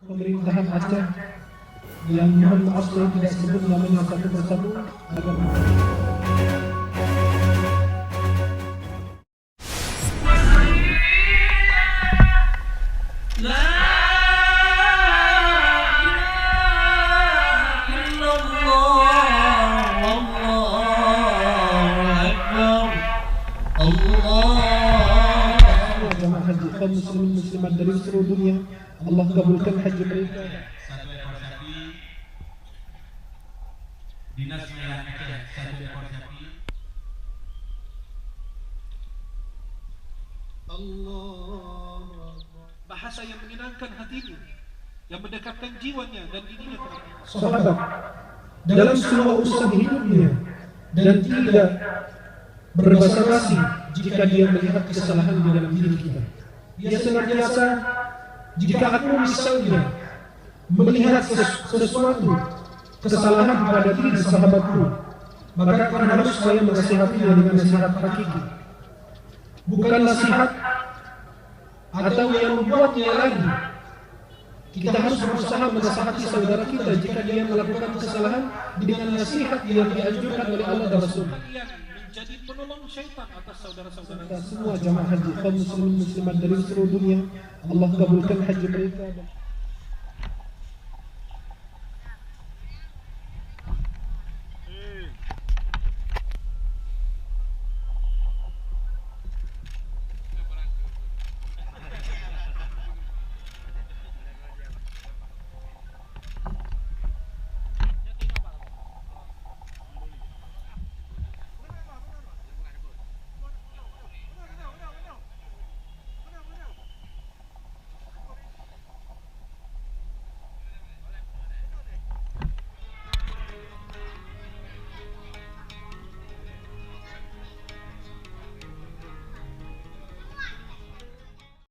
pemerintahan Aceh yang mohon maaf saya tidak sebut namanya satu persatu agar jemaah haji kaum muslimin muslimat dari seluruh dunia, Allah kabulkan haji mereka. Satu ekor sapi, Dinas Wilayah Aceh satu ekor sapi. Allah, bahasa yang menyenangkan hatinya, yang mendekatkan jiwanya dan dirinya kepada sahabat dalam semua urusan hidupnya, dan tidak berbasa-basi jika dia melihat kesalahan di dalam diri kita. Dia senantiasa, jika aku misalnya melihat sesuatu kesalahan pada diri sahabatku, maka akan harus saya menasihatinya dengan nasihat hakiki, bukan nasihat atau yang membuatnya lagi. Kita harus berusaha menasihati saudara kita jika dia melakukan kesalahan dengan nasihat yang dianjurkan oleh Allah dan Rasul. Menjadi penolong syaitan atas saudara-saudara semua jamaah haji kaum muslimin muslimat dari seluruh dunia. Allah kabulkan haji mereka.